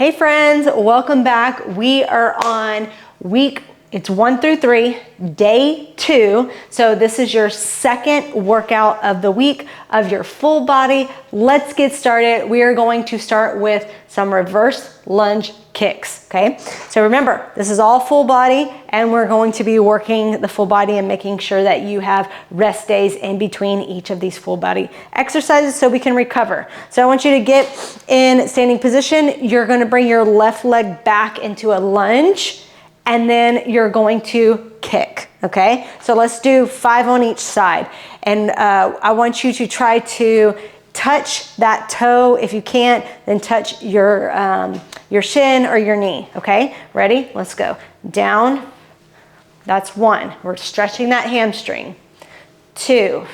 Hey friends, welcome back. We are on it's 1 through 3, day 2. So this is your second workout of the week of your full body. Let's get started. We are going to start with some reverse lunge kicks, okay? So remember, this is all full body and we're going to be working the full body and making sure that you have rest days in between each of these full body exercises so we can recover. So I want you to get in standing position. You're gonna bring your left leg back into a lunge and then you're going to kick, okay? So let's do 5 on each side. And I want you to try to touch that toe. If you can't, then touch your shin or your knee, okay? Ready? Let's go. Down, that's 1. We're stretching that hamstring. 2,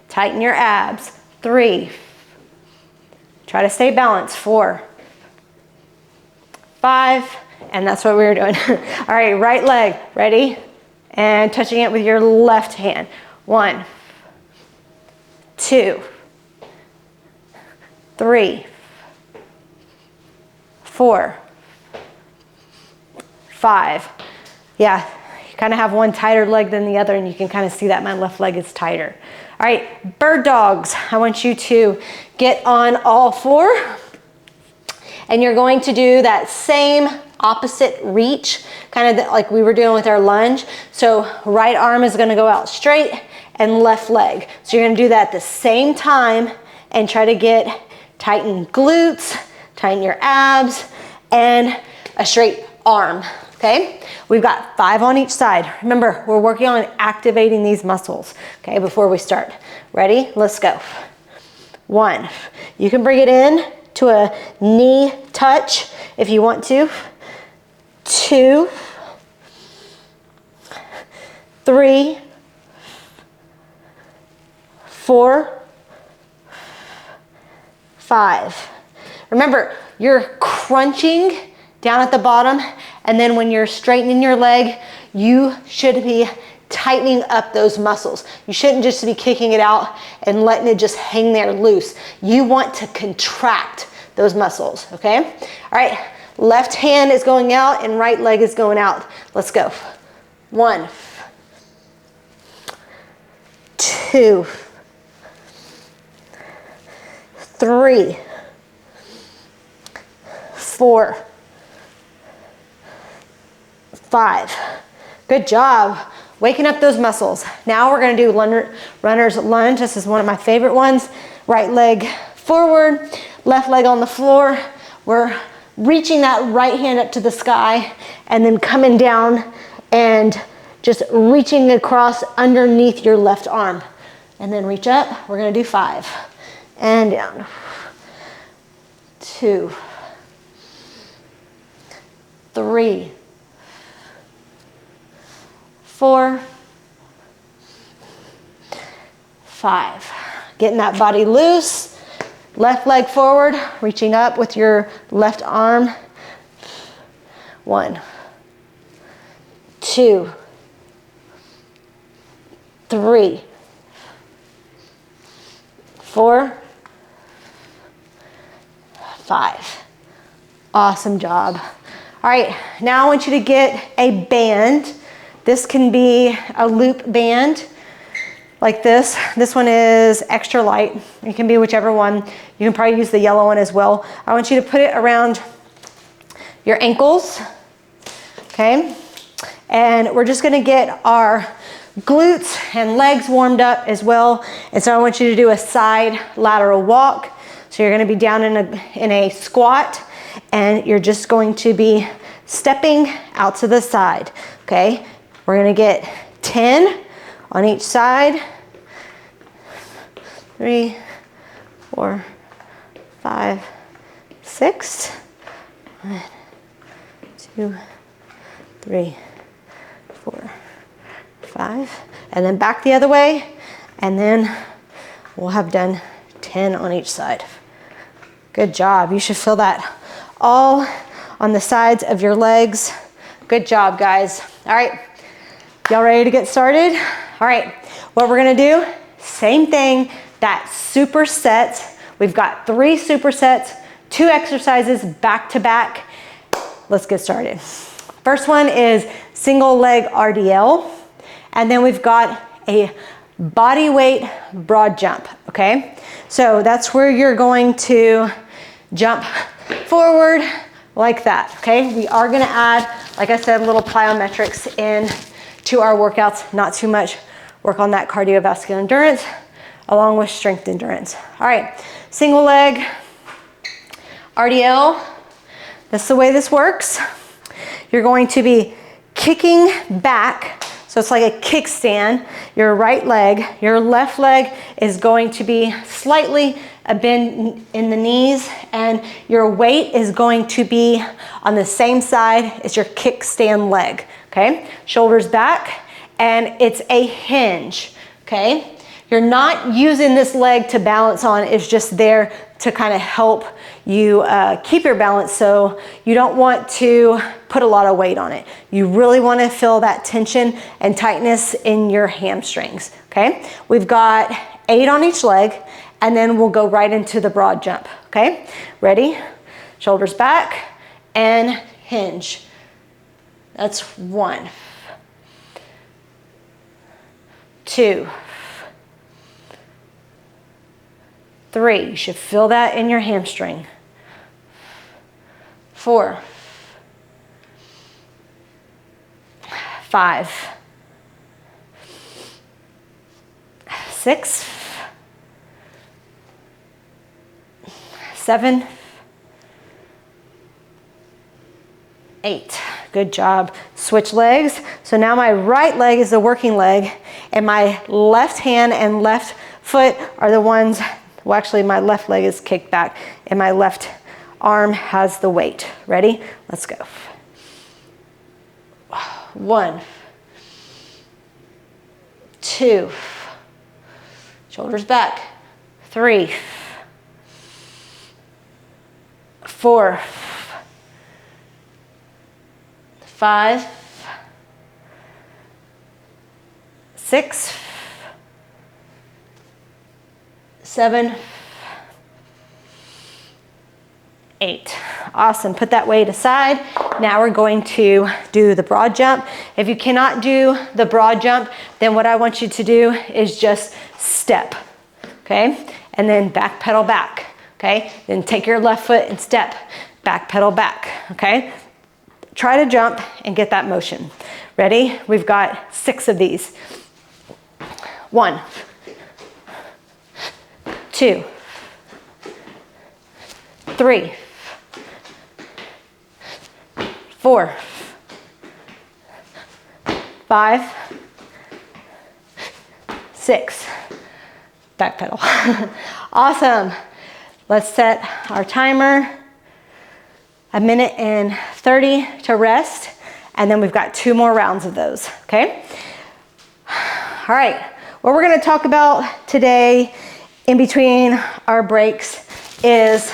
tighten your abs. 3, try to stay balanced. 4, 5, and that's what we were doing. All right, right leg, ready? And touching it with your left hand. 1, 2, 3, 4, 5. Yeah, you kind of have one tighter leg than the other and you can kind of see that my left leg is tighter. All right, bird dogs. I want you to get on all 4 and you're going to do that same opposite reach, kind of like we were doing with our lunge. So right arm is gonna go out straight and left leg. So you're gonna do that at the same time and try to tighten glutes, tighten your abs, and a straight arm, okay? We've got 5 on each side. Remember, we're working on activating these muscles, okay, before we start. Ready? Let's go. 1, you can bring it in to a knee touch if you want to. 2, 3, 4, 5. Remember, you're crunching down at the bottom, and then when you're straightening your leg, you should be tightening up those muscles. You shouldn't just be kicking it out and letting it just hang there loose. You want to contract those muscles, okay? All right, left hand is going out and right leg is going out. Let's go. 1, 2, 3, 4, 5. Good job. Waking up those muscles. Now we're gonna do runner's lunge. This is one of my favorite ones. Right leg forward, left leg on the floor. We're reaching that right hand up to the sky and then coming down and just reaching across underneath your left arm. And then reach up. We're gonna do 5. And down. 2, 3, 4, 5. Getting that body loose. Left leg forward, reaching up with your left arm. 1, 2, 3, 4, 5. Awesome job. All right, now I want you to get a band. This can be a loop band like this. This one is extra light. It can be whichever one. You can probably use the yellow one as well. I want you to put it around your ankles, okay? And we're just gonna get our glutes and legs warmed up as well. And so I want you to do a side lateral walk. So you're gonna be down in a squat and you're just going to be stepping out to the side, okay? We're gonna get 10 on each side. 3, 4, 5, 6. 1, 2, 3, 4, 5. And then back the other way. And then we'll have done 10 on each side. Good job. You should feel that all on the sides of your legs. Good job, guys. All right. Y'all ready to get started? All right, what we're gonna do, same thing, that superset. We've got 3 supersets 2 exercises back to back. Let's get started. First one is single leg RDL, and then we've got a body weight broad jump, okay? So that's where you're going to jump forward like that, okay? We are gonna add, like I said, little plyometrics in to our workouts, not too much work on that cardiovascular endurance along with strength endurance. All right, single leg RDL, that's the way this works. You're going to be kicking back, so it's like a kickstand, your right leg. Your left leg is going to be slightly a bend in the knees, and your weight is going to be on the same side as your kickstand leg, okay? Shoulders back, and it's a hinge, okay? You're not using this leg to balance on, it's just there to kind of help you keep your balance, so you don't want to put a lot of weight on it. You really want to feel that tension and tightness in your hamstrings, okay? We've got 8 on each leg, and then we'll go right into the broad jump, okay? Ready? Shoulders back and hinge. That's 1, 2, 3, you should feel that in your hamstring. 4, 5, 6, 7, 8. Good job. Switch legs. So now my right leg is the working leg, and my left hand and left foot are the ones, well, actually my left leg is kicked back and my left arm has the weight. Ready? Let's go. 1, 2, shoulders back. 3, 4, 5, 6, 7, 8. Awesome. Put that weight aside. Now we're going to do the broad jump. If you cannot do the broad jump, then what I want you to do is just step, okay? And then back pedal back, okay? Then take your left foot and step, back pedal back, okay? Try to jump and get that motion. Ready? We've got 6 of these. 1, 2, 3, 4, 5, 6, back pedal. Awesome. Let's set our timer, 1:30 to rest, and then we've got 2 more rounds of those, okay? All right, what we're gonna talk about today in between our breaks is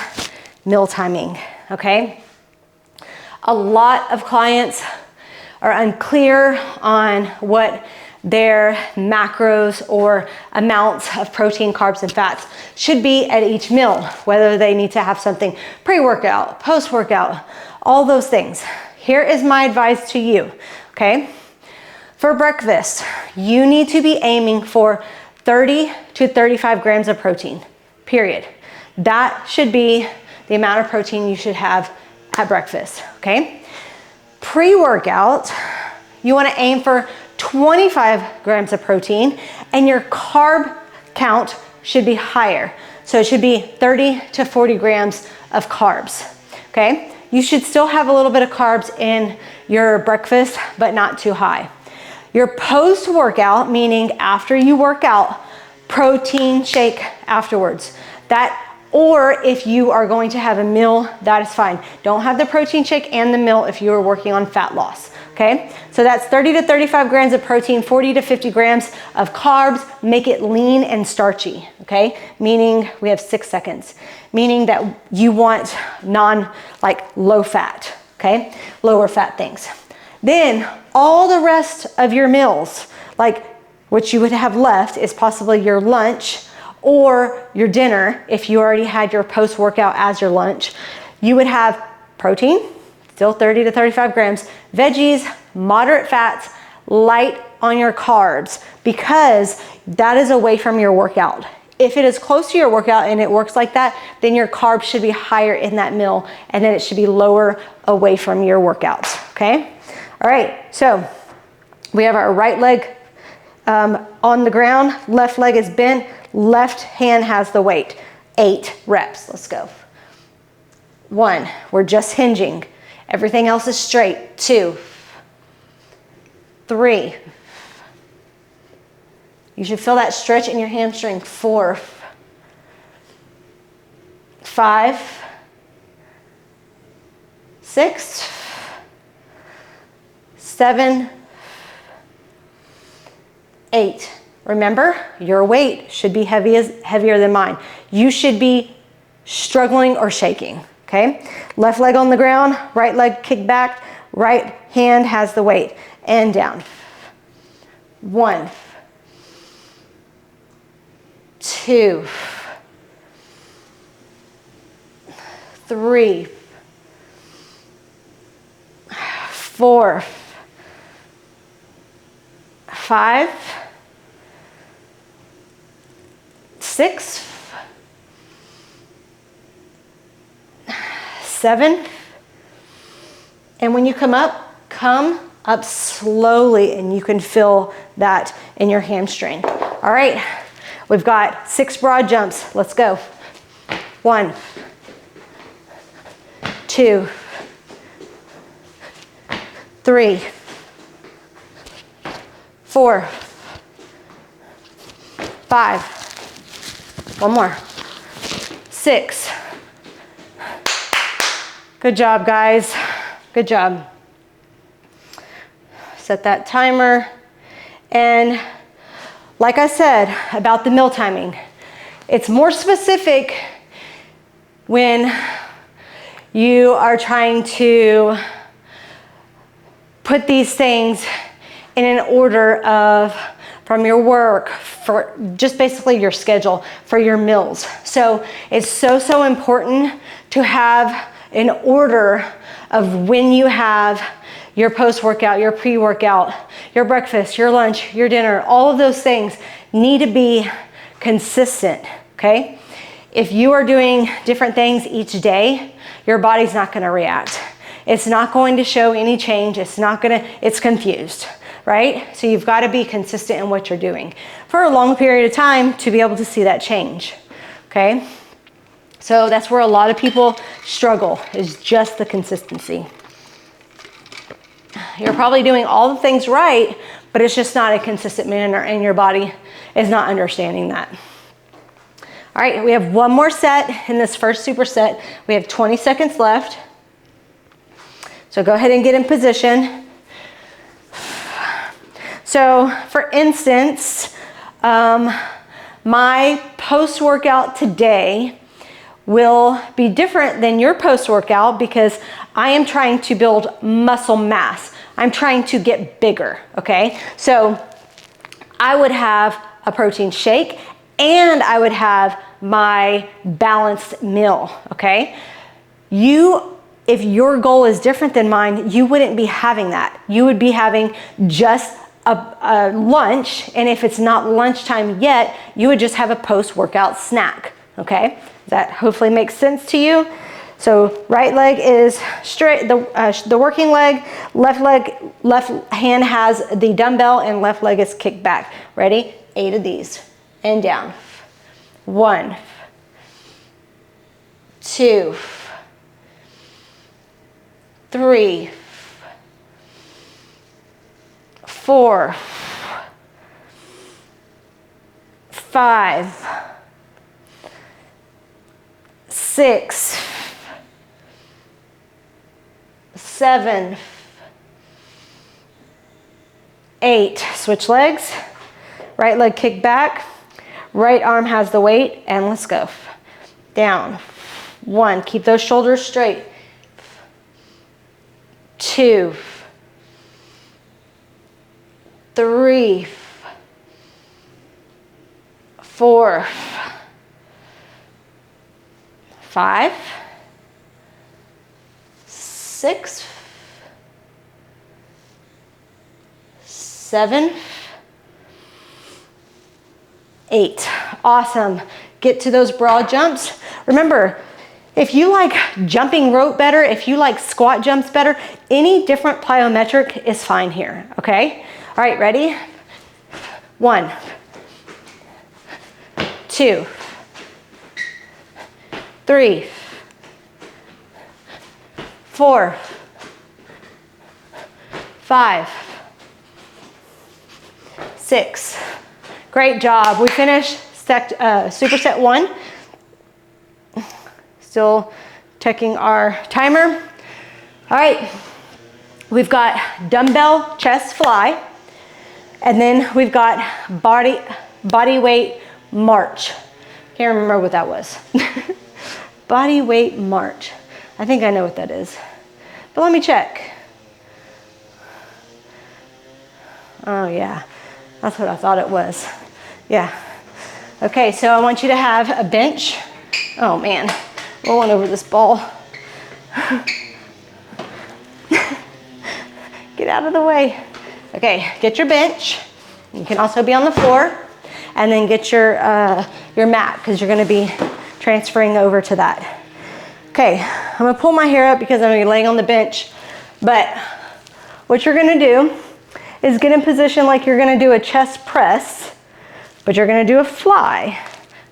meal timing, okay? A lot of clients are unclear on what their macros or amounts of protein, carbs, and fats should be at each meal, whether they need to have something pre-workout, post-workout, all those things. Here is my advice to you, okay? For breakfast, you need to be aiming for 30 to 35 grams of protein, period. That should be the amount of protein you should have at breakfast, okay? Pre-workout, you wanna aim for 25 grams of protein, and your carb count should be higher. So it should be 30 to 40 grams of carbs, okay? You should still have a little bit of carbs in your breakfast, but not too high. Your post-workout, meaning after you work out, protein shake afterwards. Or if you are going to have a meal, that is fine. Don't have the protein shake and the meal if you are working on fat loss, okay? So that's 30 to 35 grams of protein, 40 to 50 grams of carbs. Make it lean and starchy, okay? Meaning, we have 6 seconds. Meaning that you want low fat, okay? Lower fat things. Then all the rest of your meals, like what you would have left is possibly your lunch or your dinner, if you already had your post-workout as your lunch, you would have protein, still 30 to 35 grams, veggies, moderate fats, light on your carbs, because that is away from your workout. If it is close to your workout and it works like that, then your carbs should be higher in that meal, and then it should be lower away from your workouts, okay? All right, so we have our right leg on the ground, left leg is bent, left hand has the weight. 8 reps, let's go. 1, we're just hinging. Everything else is straight. 2, 3. You should feel that stretch in your hamstring. 4, 5, 6, 7, 8. Remember, your weight should be heavier than mine. You should be struggling or shaking, okay? Left leg on the ground, right leg kicked back, right hand has the weight, and down. 1, 2, 3, 4, 5, 6, 7, and when you come up slowly, and you can feel that in your hamstring. All right, we've got 6 broad jumps. Let's go. 1, 2, 3, 4, 5. One more. 6. Good job, guys. Good job. Set that timer. And like I said about the meal timing, it's more specific when you are trying to put these things in an order of from your work, for just basically your schedule for your meals. So it's so important to have an order of when you have your post-workout, your pre-workout, your breakfast, your lunch, your dinner. All of those things need to be consistent, okay? If you are doing different things each day, your body's not gonna react. It's not going to show any change. It's confused, right? So you've got to be consistent in what you're doing for a long period of time to be able to see that change, okay? So that's where a lot of people struggle, is just the consistency. You're probably doing all the things right, but it's just not a consistent manner, and your body is not understanding that. All right, we have one more set in this first superset. We have 20 seconds left. So go ahead and get in position. So for instance, my post-workout today will be different than your post-workout because I am trying to build muscle mass. I'm trying to get bigger, okay? So I would have a protein shake and I would have my balanced meal, okay? If your goal is different than mine, you wouldn't be having that. You would be having just a lunch, and if it's not lunchtime yet, you would just have a post-workout snack, okay? That hopefully makes sense to you. So right leg is straight, the working leg, left hand has the dumbbell, and left leg is kicked back. Ready? 8 of these, and down. 1, 2, 3, 4, 5, 6, 7, 8. Switch legs. Right leg kick back. Right arm has the weight, and let's go. Down. 1. Keep those shoulders straight. 2, 3, 4, 5, 6, 7, 8. Awesome. Get to those broad jumps. Remember, if you like jumping rope better, if you like squat jumps better, any different plyometric is fine here, okay? All right, ready? 1, 2, 3, 4, 5, 6. Great job. We finished superset 1. Still checking our timer. All right, we've got dumbbell chest fly, and then we've got body weight march. Can't remember what that was. Body weight march. I think I know what that is, but let me check. Oh yeah, that's what I thought it was. Yeah. Okay, so I want you to have a bench. Oh man, rolling over this ball. Get out of the way. Okay, get your bench. You can also be on the floor, and then get your mat, because you're gonna be transferring over to that. Okay, I'm gonna pull my hair up because I'm gonna be laying on the bench, but what you're gonna do is get in position like you're gonna do a chest press, but you're gonna do a fly,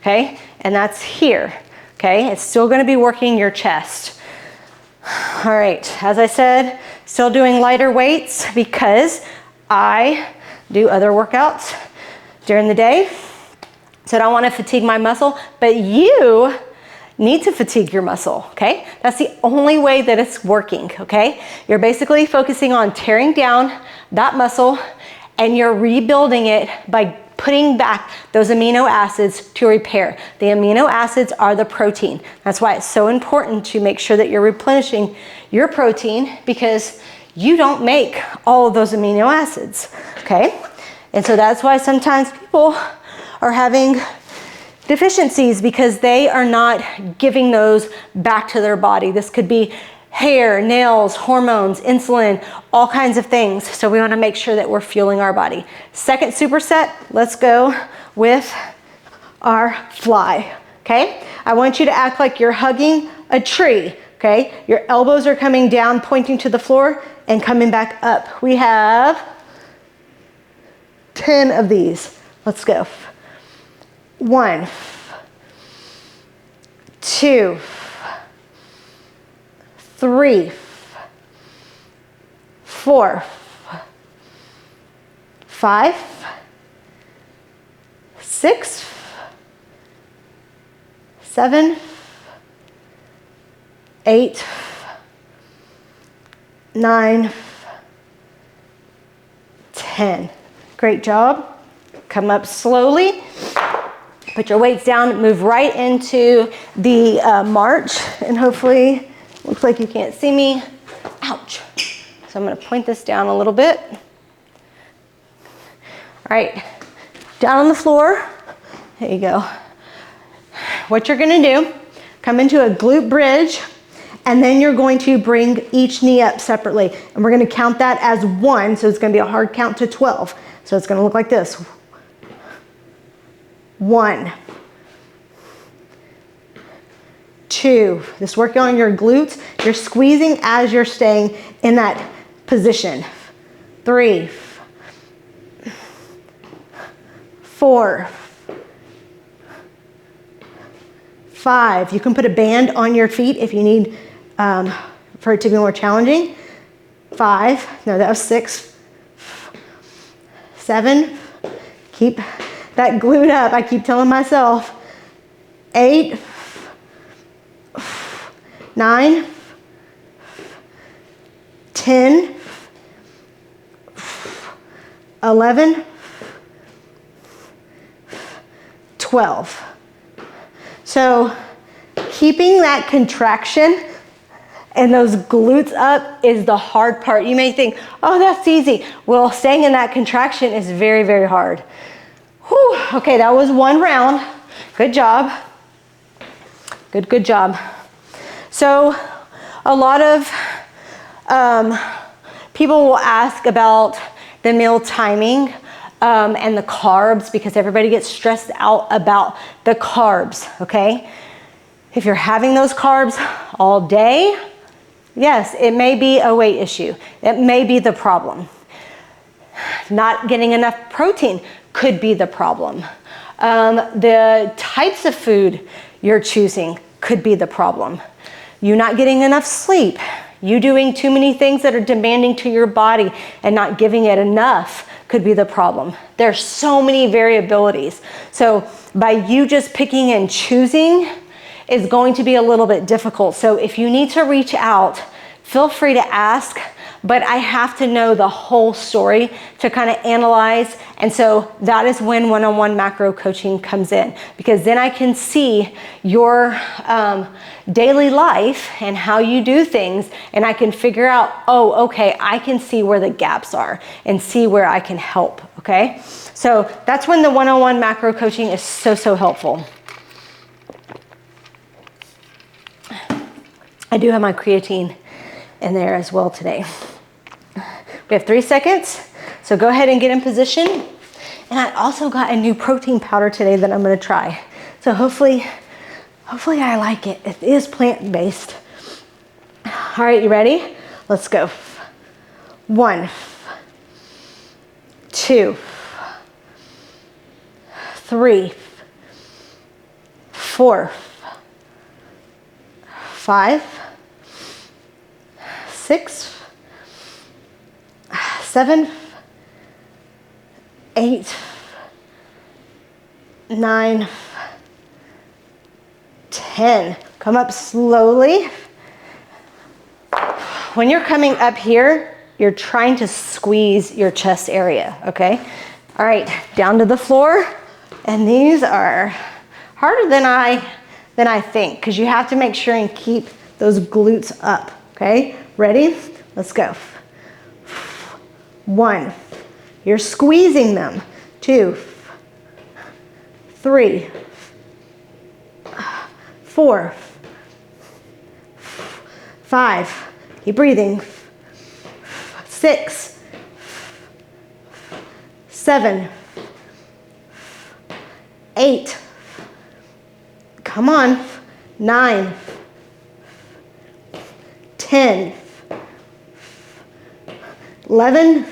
okay? And that's here, okay? It's still gonna be working your chest. All right, as I said, still doing lighter weights because I do other workouts during the day, so I don't wanna fatigue my muscle, but you need to fatigue your muscle, okay? That's the only way that it's working, okay? You're basically focusing on tearing down that muscle, and you're rebuilding it by putting back those amino acids to repair. The amino acids are the protein. That's why it's so important to make sure that you're replenishing your protein, because you don't make all of those amino acids, okay? And so that's why sometimes people are having deficiencies, because they are not giving those back to their body. This could be hair, nails, hormones, insulin, all kinds of things. So we want to make sure that we're fueling our body. Second superset, let's go with our fly, okay? I want you to act like you're hugging a tree, okay? Your elbows are coming down, pointing to the floor, and coming back up. We have 10 of these. Let's go. 1, 2, 3, 4, 5, 6, 7, 8, 9, 10. Great job. Come up slowly. Put your weights down, move right into the march, and hopefully, looks like you can't see me. Ouch. So I'm gonna point this down a little bit. All right, down on the floor. There you go. What you're gonna do, come into a glute bridge, and then you're going to bring each knee up separately. And we're gonna count that as 1, so it's gonna be a hard count to 12. So it's gonna look like this. 1, 2, this is working on your glutes. You're squeezing as you're staying in that position. 3, 4, 5. You can put a band on your feet if you need for it to be more challenging. 5, no, that was 6, 7, keep that glued up, I keep telling myself. 8, 9, 10, 11, 12. So keeping that contraction and those glutes up is the hard part. You may think, oh, that's easy. Well, staying in that contraction is very, very hard. Whew. Okay, that was 1 round. Good job. Good job. So a lot of people will ask about the meal timing and the carbs, because everybody gets stressed out about the carbs, okay? If you're having those carbs all day, yes, it may be a weight issue. It may be the problem. Not getting enough protein could be the problem. The types of food you're choosing could be the problem. You not getting enough sleep. You doing too many things that are demanding to your body and not giving it enough could be the problem. There's so many variabilities. So by you just picking and choosing is going to be a little bit difficult. So if you need to reach out, feel free to ask, but I have to know the whole story to kind of analyze. And so that is when one-on-one macro coaching comes in, because then I can see your daily life and how you do things, and I can figure out, oh, okay, I can see where the gaps are and see where I can help, okay? So that's when the one-on-one macro coaching is so helpful. I do have my creatine in there as well today. We have 3 seconds, so go ahead and get in position. And I also got a new protein powder today that I'm gonna try. So hopefully I like it. It is plant-based. All right, you ready? Let's go. 1, 2, 3, 4, 5, 6, 7, 8, 9, 10. Come up slowly. When you're coming up here, you're trying to squeeze your chest area, okay? All right, down to the floor. And these are harder than I think, because you have to make sure and keep those glutes up, okay? Ready? Let's go. 1, you're squeezing them. 2, 3, 4, 5, keep breathing. 6, 7, 8, come on, 9, 10, 11,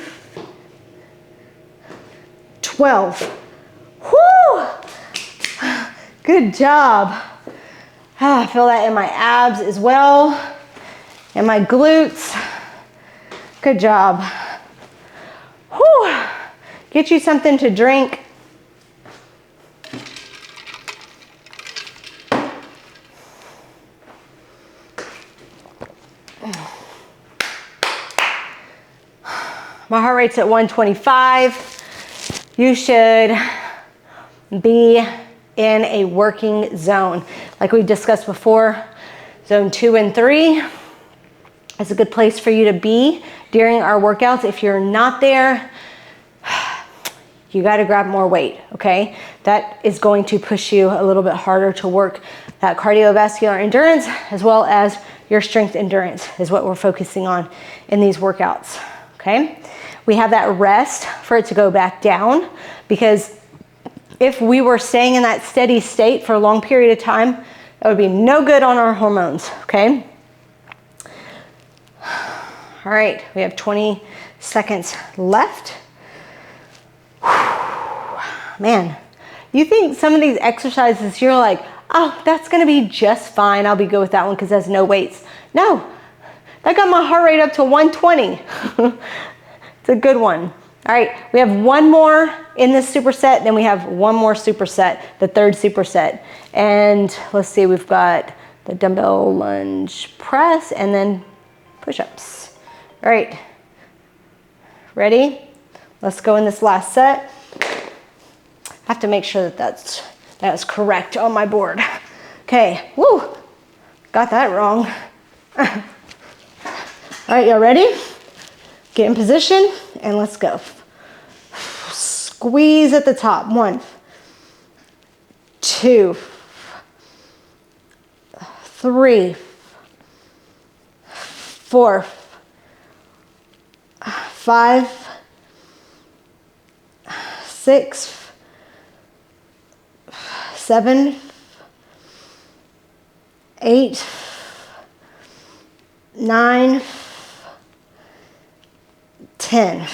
12. Whoo! Good job. I feel that in my abs as well, and my glutes. Good job. Whew. Get you something to drink. My heart rate's at 125. You should be in a working zone. Like we discussed before, zone 2 and 3 is a good place for you to be during our workouts. If you're not there, you got to grab more weight, okay? That is going to push you a little bit harder to work that cardiovascular endurance, as well as your strength endurance is what we're focusing on in these workouts, okay? We have that rest for it to go back down, because if we were staying in that steady state for a long period of time, that would be no good on our hormones, okay? All right, we have 20 seconds left. Man, you think some of these exercises, you're like, oh, that's gonna be just fine. I'll be good with that one because it has no weights. No, that got my heart rate up to 120. It's a good one. All right, we have one more in this superset, then we have one more superset, the third superset. And let's see, we've got the dumbbell lunge press and then push-ups. All right, ready? Let's go in this last set. I have to make sure that that's correct on my board. Okay, woo, got that wrong. All right, y'all ready? Get in position and let's go. Squeeze at the top. 1, 2, 3, 4, 5, 6, 7, 8, 9, 10.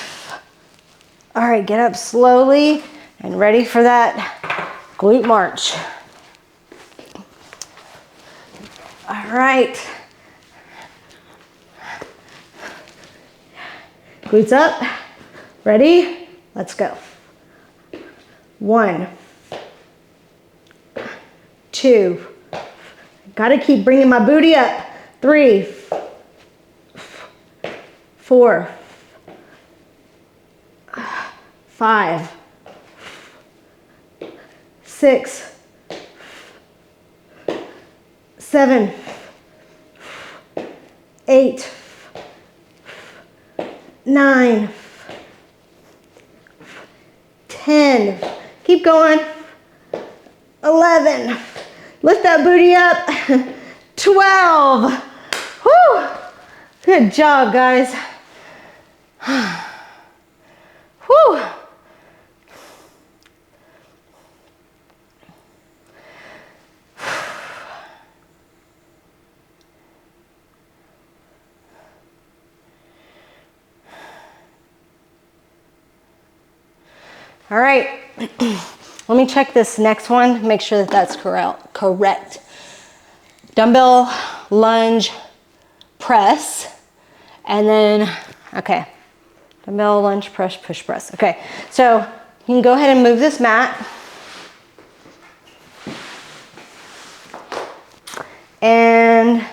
All right, get up slowly and ready for that glute march. All right. Glutes up. Ready? Let's go. 1, 2. Gotta keep bringing my booty up. 3, 4, 5, 6, 7, 8, 9, 10. Keep going. 11. Lift that booty up. 12. Whew. Good job, guys. Whew. All right, let me check this next one, make sure that that's correct. Dumbbell lunge press, and then, okay, dumbbell lunge press, push press. Okay, so you can go ahead and move this mat. And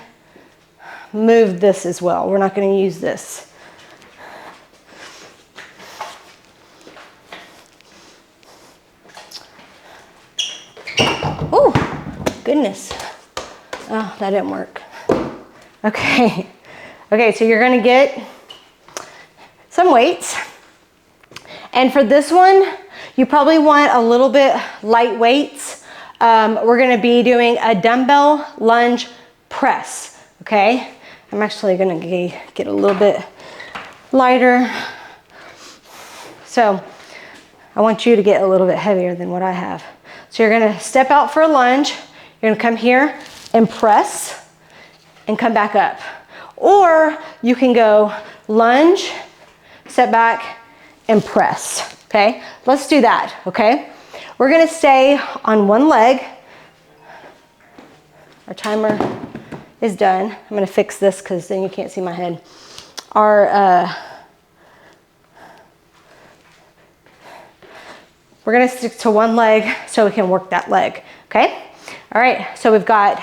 move this as well. We're not gonna use this. Oh, goodness. Oh, that didn't work. Okay. Okay, so you're gonna get some weights. And for this one, you probably want a little bit light weights. We're gonna be doing a dumbbell lunge press, okay? I'm actually gonna get a little bit lighter. So I want you to get a little bit heavier than what I have. So you're gonna step out for a lunge. You're gonna come here and press and come back up. Or you can go lunge, step back, and press, okay? Let's do that, okay? We're gonna stay on one leg. Our timer is done. I'm gonna fix this because then you can't see my head. We're gonna stick to one leg so we can work that leg, okay? All right, so we've got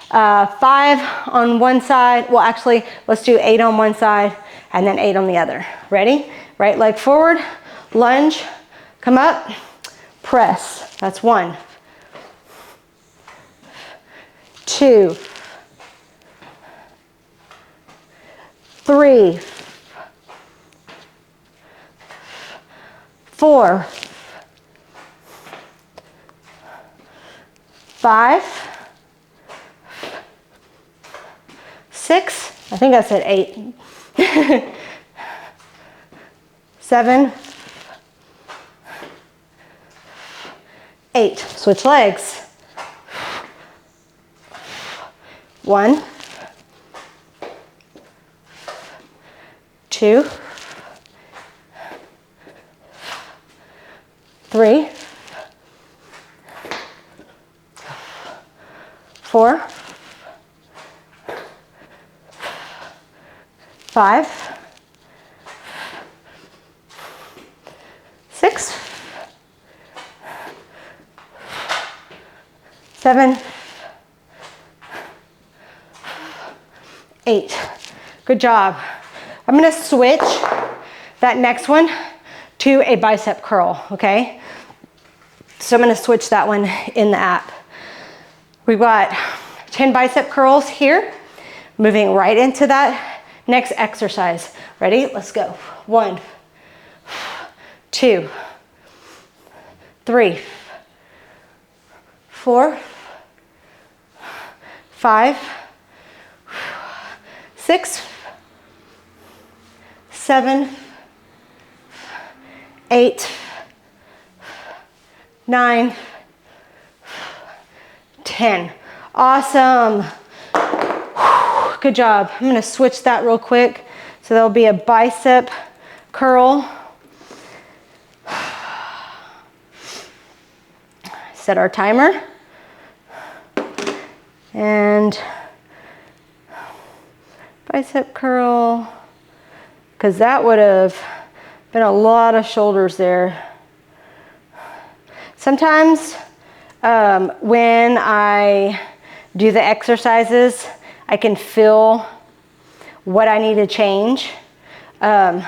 5 on one side. Well, actually, let's do 8 on one side and then 8 on the other. Ready? Right leg forward, lunge, come up, press. That's 1, 2, 3, 4, 5, 6, I think I said 8, 7, 8. Switch legs. 1, 2, 3, 4, 5, 6, 7, 8. Good job. I'm gonna switch that next one to a bicep curl, okay? So I'm gonna switch that one in the app. We've got 10 bicep curls here, moving right into that next exercise. Ready? Let's go. 1, 2, 3, 4, 5, 6, 7, 8, 9, 10. Awesome. Good job. I'm gonna switch that real quick. So there'll be a bicep curl. Set our timer. And bicep curl, because that would have been a lot of shoulders there. Sometimes when I do the exercises, I can feel what I need to change. And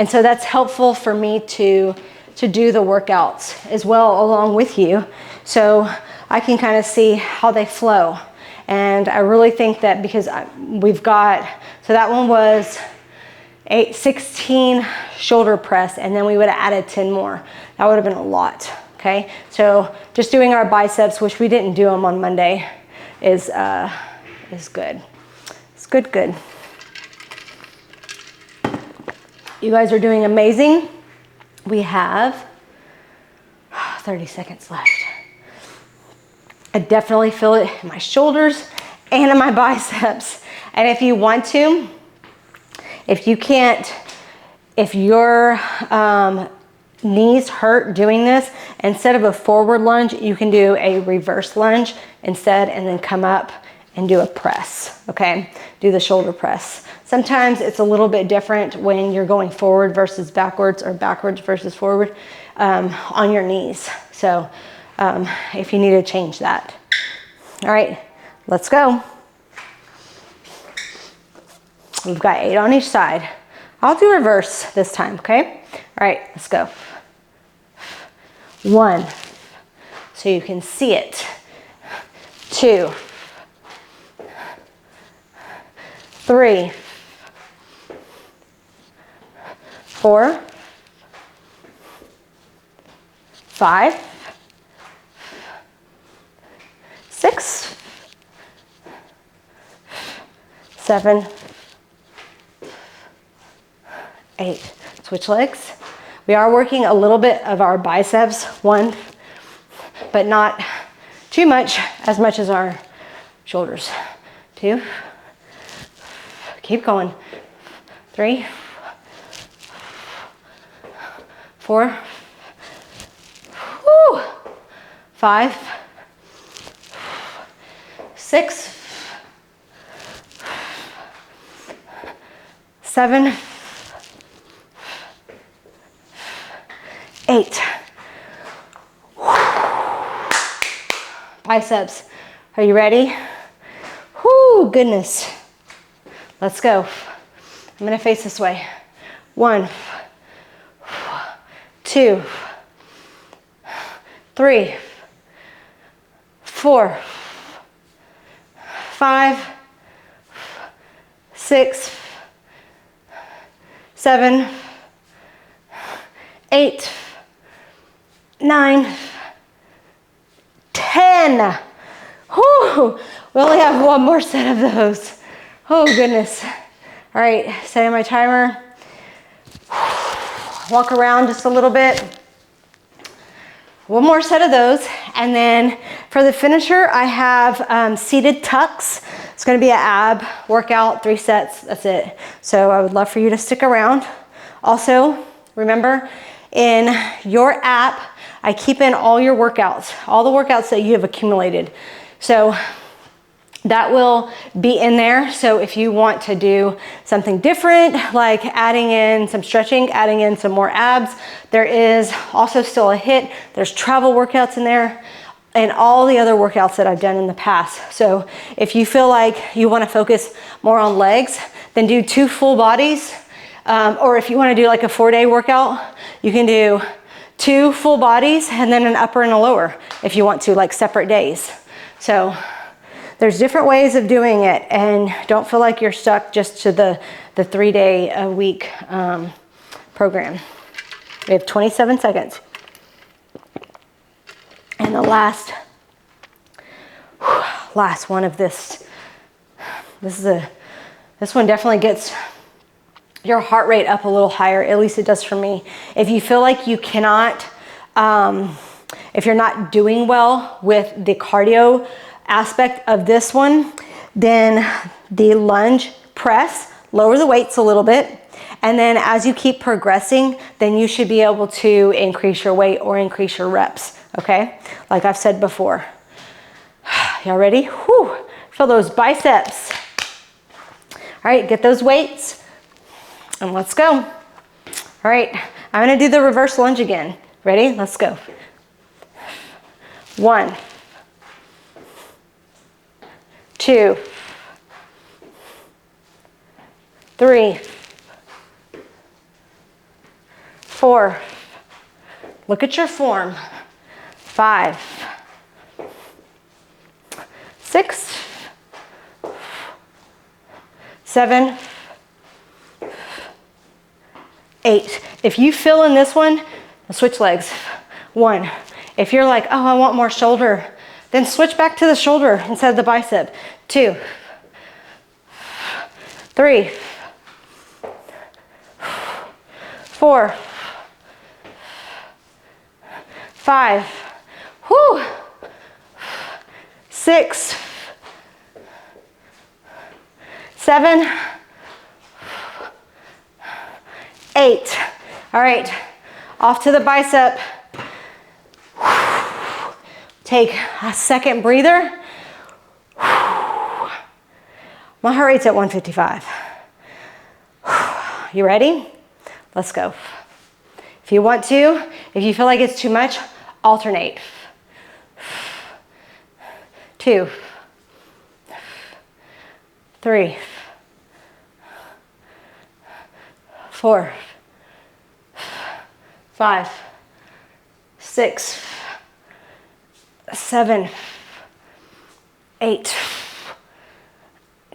so that's helpful for me to do the workouts as well along with you. So I can kind of see how they flow. And I really think that because we've got, so that one was 16 shoulder press, and then we would have added 10 more. That would have been a lot, okay? So just doing our biceps, which we didn't do them on Monday, is good. It's good. You guys are doing amazing. We have 30 seconds left. I definitely feel it in my shoulders and in my biceps. And if you want to, if your knees hurt doing this, instead of a forward lunge, you can do a reverse lunge instead and then come up and do a press, okay? Do the shoulder press. Sometimes it's a little bit different when you're going forward versus backwards or backwards versus forward on your knees. So if you need to change that. All right, let's go. We've got 8 on each side. I'll do reverse this time, okay? All right, let's go. 1, so you can see it. 2, 3, 4, 5, 6, 7, 8. Switch legs. We are working a little bit of our biceps, 1, but not too much as our shoulders. 2, keep going. 3, 4, 5, 6, 7, 8. Biceps. Are you ready? Whoo, goodness. Let's go. I'm gonna face this way. 1, 2, 3, 4, 5, 6, 7, 8, 9, 10. Whew. We only have one more set of those. Oh goodness. All right, setting my timer. Walk around just a little bit. One more set of those. And then for the finisher, I have seated tucks. It's gonna be an ab workout, 3 sets, that's it. So I would love for you to stick around. Also, remember, in your app, I keep in all your workouts, all the workouts that you have accumulated. So that will be in there. So if you want to do something different, like adding in some stretching, adding in some more abs, there is also still a HIIT. There's travel workouts in there and all the other workouts that I've done in the past. So if you feel like you want to focus more on legs, then do 2 full bodies. Or if you want to do like a 4-day workout, you can do 2 full bodies and then an upper and a lower if you want to, like separate days. So there's different ways of doing it, and don't feel like you're stuck just to the 3-day a week program. We have 27 seconds. And the last one of this is This one definitely gets your heart rate up a little higher, at least it does for me. If you feel like you cannot, if you're not doing well with the cardio aspect of this one, then the lunge press, lower the weights a little bit. And then as you keep progressing, then you should be able to increase your weight or increase your reps, okay? Like I've said before. Y'all ready? Whew. Feel those biceps. All right, get those weights and let's go. All right, I'm gonna do the reverse lunge again. Ready? Let's go. 1, 2, 3, 4. Look at your form. 5, 6, 7, 8. If you feel in this one, switch legs. 1. If you're like, oh, I want more shoulder, then switch back to the shoulder instead of the bicep. 2, 3, 4, 5, whoo, 6, 7, 8. All right, off to the bicep. Take a second breather. My heart rate's at 155. You ready? Let's go. If you want to, if you feel like it's too much, alternate. 2, 3, 4, 5, 6, 7, 8,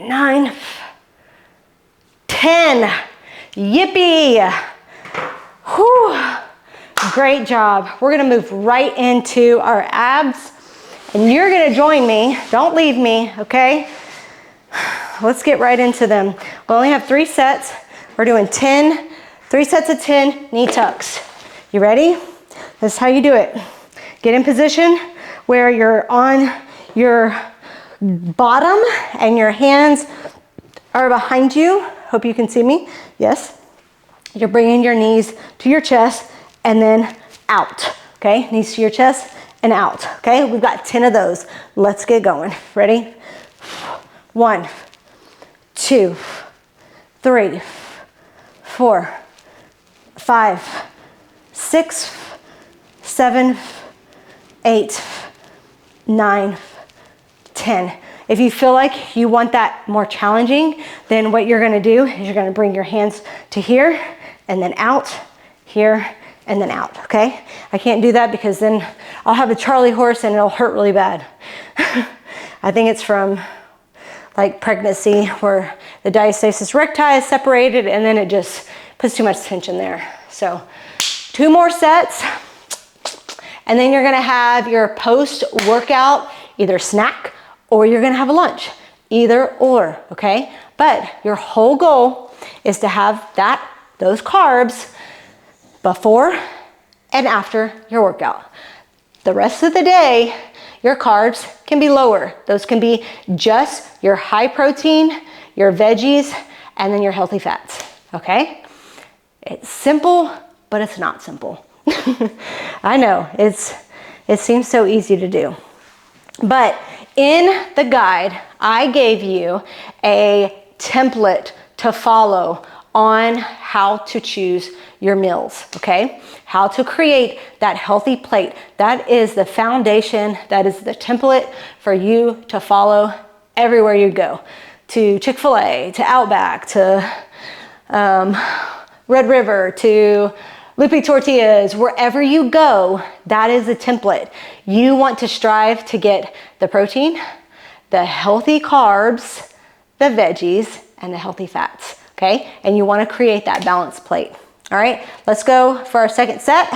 9, 10. Yippee! Whew. Great job. We're gonna move right into our abs, and you're gonna join me. Don't leave me, okay? Let's get right into them. We only have 3 sets. We're doing 3 sets of 10 knee tucks. You ready? This is how you do it. Get in position where you're on your bottom and your hands are behind you. Hope you can see me. Yes. You're bringing your knees to your chest and then out. Okay, knees to your chest and out. Okay, we've got 10 of those. Let's get going. Ready? 1, 2, 3, 4, 5, 6, 7, 8, 9, 10. If you feel like you want that more challenging, then what you're gonna do is you're gonna bring your hands to here and then out, here, and then out, okay? I can't do that because then I'll have a Charlie horse and it'll hurt really bad. I think it's from like pregnancy where the diastasis recti is separated and then it just puts too much tension there. So 2 more sets. And then you're gonna have your post-workout either snack or you're gonna have a lunch, either or, okay? But your whole goal is to have those carbs before and after your workout. The rest of the day, your carbs can be lower. Those can be just your high protein, your veggies, and then your healthy fats, okay? It's simple, but it's not simple. I know, it seems so easy to do. But in the guide, I gave you a template to follow on how to choose your meals, okay? How to create that healthy plate. That is the foundation, that is the template for you to follow everywhere you go. To Chick-fil-A, to Outback, to Red River, to Lupe Tortillas, wherever you go, that is the template. You want to strive to get the protein, the healthy carbs, the veggies, and the healthy fats, okay? And you want to create that balanced plate. All right, let's go for our second set.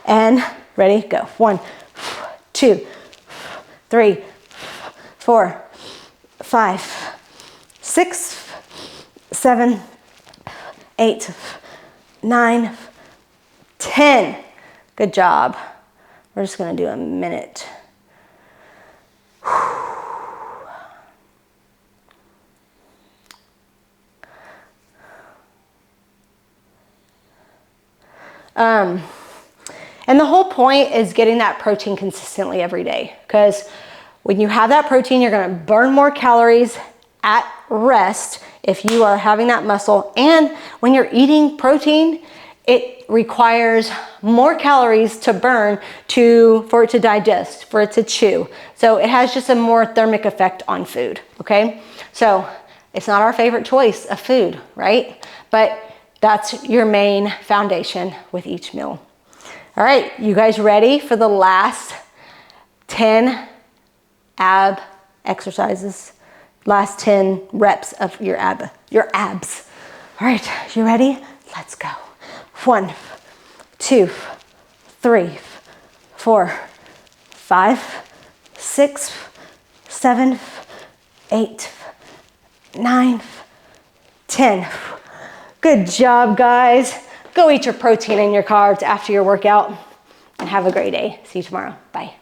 And ready, go. 1, 2, 3, 4, 5, 6, 7, 8, 9, 10. Good job. We're just gonna do a minute. And the whole point is getting that protein consistently every day, because when you have that protein, you're gonna burn more calories at rest if you are having that muscle. And when you're eating protein, it requires more calories to burn for it to digest, for it to chew. So it has just a more thermic effect on food, okay? So it's not our favorite choice of food, right? But that's your main foundation with each meal. All right, you guys ready for the last 10 ab exercises? Last 10 reps of your abs. All right, you ready? Let's go. 1, 2, 3, 4, 5, 6, 7, 8, 9, 10. Good job, guys. Go eat your protein and your carbs after your workout and have a great day. See you tomorrow. Bye.